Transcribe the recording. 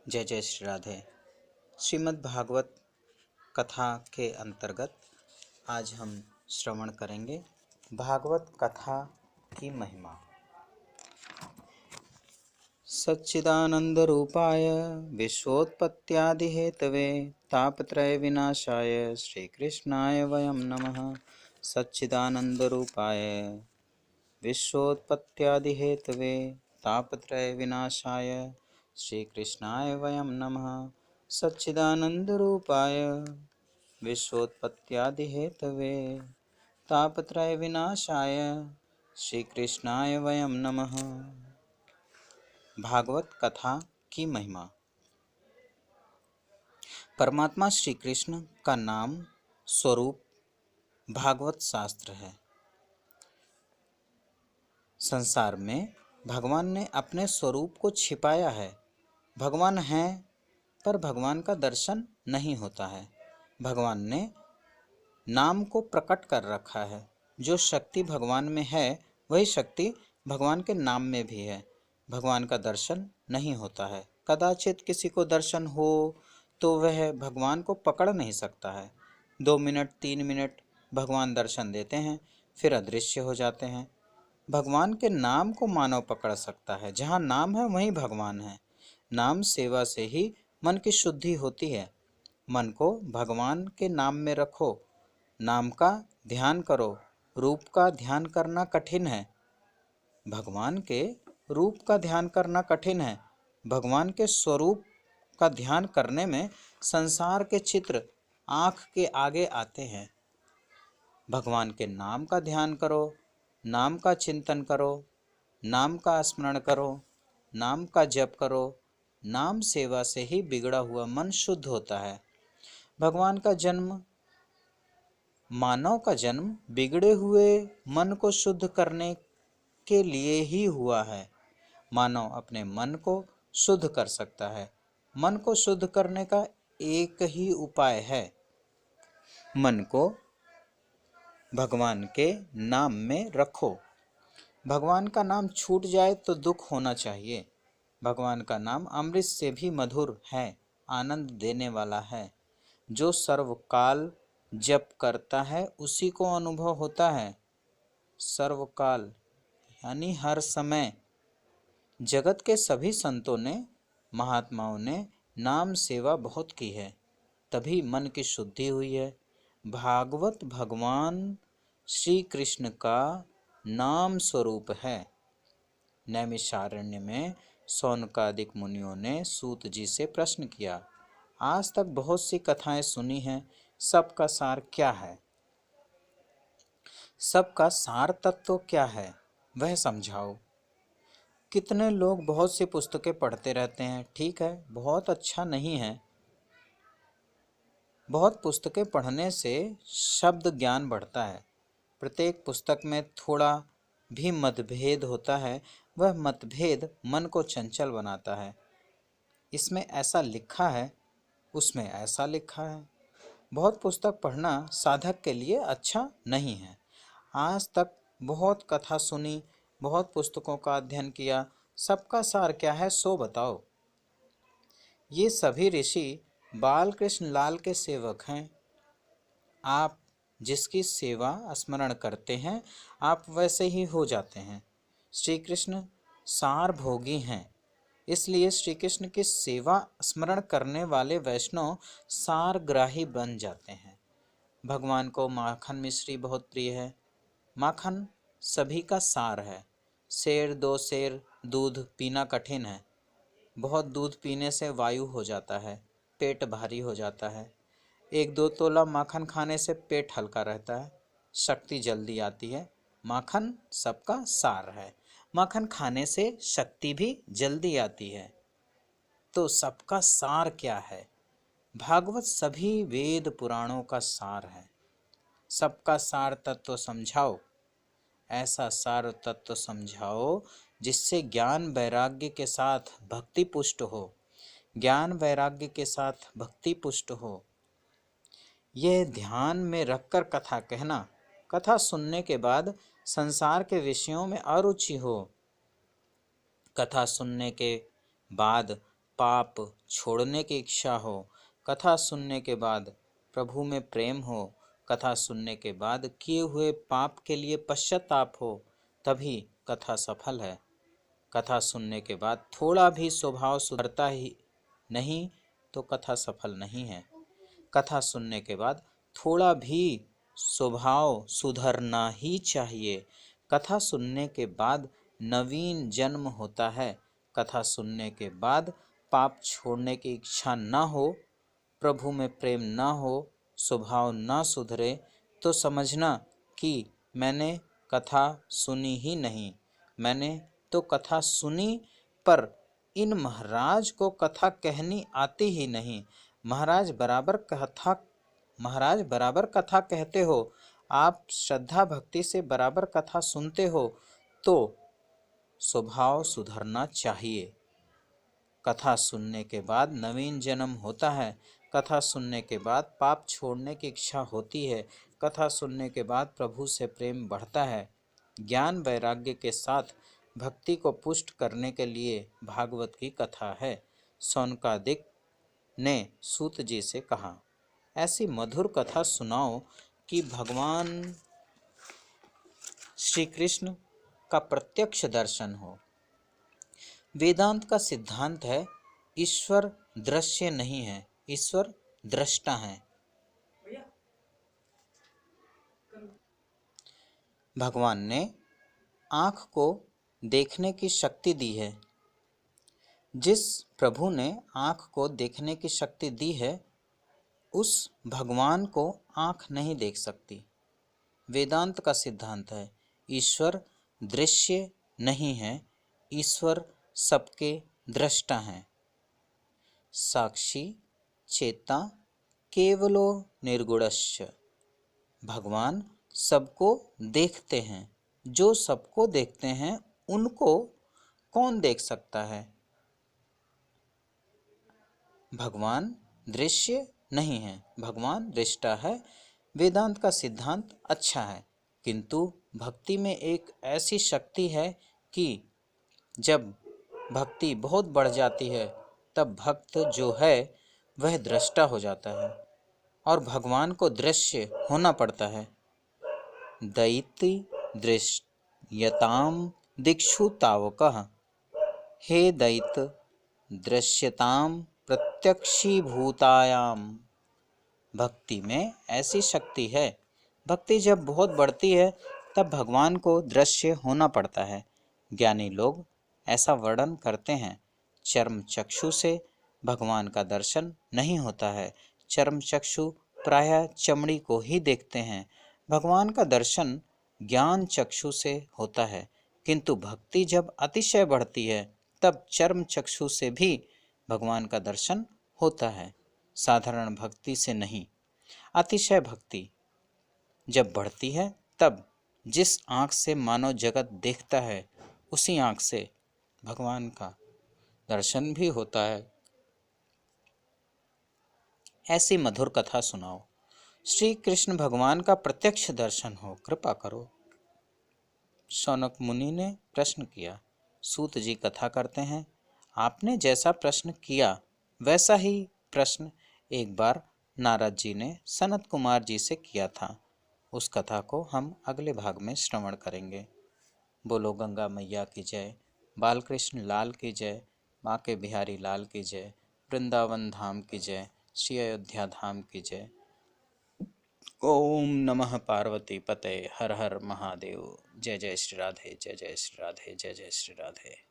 जय जय श्री राधे। श्रीमद् भागवत कथा के अंतर्गत आज हम श्रवण करेंगे भागवत कथा की महिमा। सच्चिदानंद रूपाय विश्वोत्पत्त्यादि हेतवे तापत्रय विनाशाय श्री कृष्णाय वयं नमः। सच्चिदानंद रूपाय विश्वोत्पत्त्यादि हेतवे तापत्रय विनाशाय श्री कृष्णाय वयं नमः। सच्चिदानंद रूपाय विश्वोत्पत्त्यादि हेतवे तापत्रय विनाशाय श्री कृष्णाय वयं नमः। भागवत कथा की महिमा। परमात्मा श्री कृष्ण का नाम स्वरूप भागवत शास्त्र है। संसार में भगवान ने अपने स्वरूप को छिपाया है। भगवान हैं पर भगवान का दर्शन नहीं होता है। भगवान ने नाम को प्रकट कर रखा है। जो शक्ति भगवान में है वही शक्ति भगवान के नाम में भी है। भगवान का दर्शन नहीं होता है। कदाचित किसी को दर्शन हो तो वह भगवान को पकड़ नहीं सकता है। 2 मिनट 3 मिनट भगवान दर्शन देते हैं, फिर अदृश्य हो जाते हैं। भगवान के नाम को मानव पकड़ सकता है। जहाँ नाम है वहीं भगवान है। नाम सेवा से ही मन की शुद्धि होती है। मन को भगवान के नाम में रखो, नाम का ध्यान करो। रूप का ध्यान करना कठिन है, भगवान के रूप का ध्यान करना कठिन है। भगवान के स्वरूप का ध्यान करने में संसार के चित्र आँख के आगे आते हैं। भगवान के नाम का ध्यान करो, नाम का चिंतन करो, नाम का स्मरण करो, नाम का जप करो। नाम सेवा से ही बिगड़ा हुआ मन शुद्ध होता है। भगवान का जन्म, मानव का जन्म बिगड़े हुए मन को शुद्ध करने के लिए ही हुआ है। मानव अपने मन को शुद्ध कर सकता है। मन को शुद्ध करने का एक ही उपाय है, मन को भगवान के नाम में रखो। भगवान का नाम छूट जाए तो दुख होना चाहिए। भगवान का नाम अमृत से भी मधुर है, आनंद देने वाला है। जो सर्वकाल जप करता है उसी को अनुभव होता है। सर्वकाल यानी हर समय। जगत के सभी संतों ने, महात्माओं ने नाम सेवा बहुत की है, तभी मन की शुद्धि हुई है। भागवत भगवान श्री कृष्ण का नाम स्वरूप है। नैमिषारण्य में शौनकादिक मुनियों ने सूत जी से प्रश्न किया, आज तक बहुत सी कथाएं सुनी हैं, सबका सार क्या है? सबका सार तत्व क्या है वह समझाओ। कितने लोग बहुत सी पुस्तकें पढ़ते रहते हैं, ठीक है, बहुत अच्छा नहीं है। बहुत पुस्तकें पढ़ने से शब्द ज्ञान बढ़ता है। प्रत्येक पुस्तक में थोड़ा भी मतभेद होता है, वह मतभेद मन को चंचल बनाता है। इसमें ऐसा लिखा है, उसमें ऐसा लिखा है। बहुत पुस्तक पढ़ना साधक के लिए अच्छा नहीं है। आज तक बहुत कथा सुनी, बहुत पुस्तकों का अध्ययन किया, सबका सार क्या है सो बताओ। ये सभी ऋषि बाल कृष्ण लाल के सेवक हैं। आप जिसकी सेवा स्मरण करते हैं आप वैसे ही हो जाते हैं। श्री कृष्ण सार भोगी हैं, इसलिए श्री कृष्ण की सेवा स्मरण करने वाले वैष्णव सारग्राही बन जाते हैं। भगवान को माखन मिश्री बहुत प्रिय है। माखन सभी का सार है। सेर 2 सेर दूध पीना कठिन है। बहुत दूध पीने से वायु हो जाता है, पेट भारी हो जाता है। 1-2 तोला माखन खाने से पेट हल्का रहता है, शक्ति जल्दी आती है। माखन सबका सार है। माखन खाने से शक्ति भी जल्दी आती है। तो सबका सार क्या है? भागवत सभी वेद पुराणों का सार है। सबका सार तत्व समझाओ। ऐसा सार तत्व समझाओ जिससे ज्ञान वैराग्य के साथ भक्ति पुष्ट हो। ज्ञान वैराग्य के साथ भक्ति पुष्ट हो। यह ध्यान में रखकर कथा कहना। कथा सुनने के बाद संसार के विषयों में अरुचि हो। कथा सुनने के बाद पाप छोड़ने की इच्छा हो, कथा सुनने के बाद प्रभु में प्रेम हो, कथा सुनने के बाद किए हुए पाप के लिए पश्चाताप हो, तभी कथा सफल है। कथा सुनने के बाद थोड़ा भी स्वभाव सुधरता ही नहीं तो कथा सफल नहीं है। कथा सुनने के बाद थोड़ा भी स्वभाव सुधरना ही चाहिए। कथा सुनने के बाद नवीन जन्म होता है। कथा सुनने के बाद पाप छोड़ने की इच्छा ना हो, प्रभु में प्रेम ना हो, स्वभाव ना सुधरे तो समझना कि मैंने कथा सुनी ही नहीं। मैंने तो कथा सुनी पर इन महाराज को कथा कहनी आती ही नहीं। महाराज बराबर कथा कहते हो, आप श्रद्धा भक्ति से बराबर कथा सुनते हो तो स्वभाव सुधरना चाहिए। कथा सुनने के बाद नवीन जन्म होता है। कथा सुनने के बाद पाप छोड़ने की इच्छा होती है। कथा सुनने के बाद प्रभु से प्रेम बढ़ता है। ज्ञान वैराग्य के साथ भक्ति को पुष्ट करने के लिए भागवत की कथा है। सौनकादिक ने सूत जी से कहा, ऐसी मधुर कथा सुनाओ कि भगवान श्री कृष्ण का प्रत्यक्ष दर्शन हो। वेदांत का सिद्धांत है, ईश्वर दृश्य नहीं है, ईश्वर दृष्टा है। भगवान ने आँख को देखने की शक्ति दी है। जिस प्रभु ने आँख को देखने की शक्ति दी है, उस भगवान को आँख नहीं देख सकती। वेदांत का सिद्धांत है, ईश्वर दृश्य नहीं है, ईश्वर सबके दृष्टा हैं। साक्षी चेता केवलो निर्गुणस्य। भगवान सबको देखते हैं। जो सबको देखते हैं उनको कौन देख सकता है? भगवान दृश्य नहीं है, भगवान दृष्टा है। वेदांत का सिद्धांत अच्छा है, किंतु भक्ति में एक ऐसी शक्ति है कि जब भक्ति बहुत बढ़ जाती है तब भक्त जो है वह दृष्टा हो जाता है और भगवान को दृश्य होना पड़ता है। दैति दृश्यताम दिक्षु तावकः, हे दैत दृश्यताम प्रत्यक्षीभूतायाम। भक्ति में ऐसी शक्ति है, भक्ति जब बहुत बढ़ती है तब भगवान को दृश्य होना पड़ता है। ज्ञानी लोग ऐसा वर्णन करते हैं, चर्म चक्षु से भगवान का दर्शन नहीं होता है। चर्म चक्षु प्रायः चमड़ी को ही देखते हैं। भगवान का दर्शन ज्ञान चक्षु से होता है, किंतु भक्ति जब अतिशय बढ़ती है तब चर्म चक्षु से भी भगवान का दर्शन होता है, साधारण भक्ति से नहीं। अतिशय भक्ति जब बढ़ती है तब जिस आँख से मानव जगत देखता है उसी आँख से भगवान का दर्शन भी होता है। ऐसी मधुर कथा सुनाओ, श्री कृष्ण भगवान का प्रत्यक्ष दर्शन हो, कृपा करो। शौनक मुनि ने प्रश्न किया। सूत जी कथा करते हैं, आपने जैसा प्रश्न किया वैसा ही प्रश्न एक बार नारद जी ने सनत कुमार जी से किया था। उस कथा को हम अगले भाग में श्रवण करेंगे। बोलो गंगा मैया की जय, बालकृष्ण लाल की जय, बांके बिहारी लाल की जय, वृंदावन धाम की जय, श्री अयोध्या धाम की जय। ओम नमः पार्वती पते, हर हर महादेव। जय जय श्री राधे, जय जय श्री राधे, जय जय श्री राधे।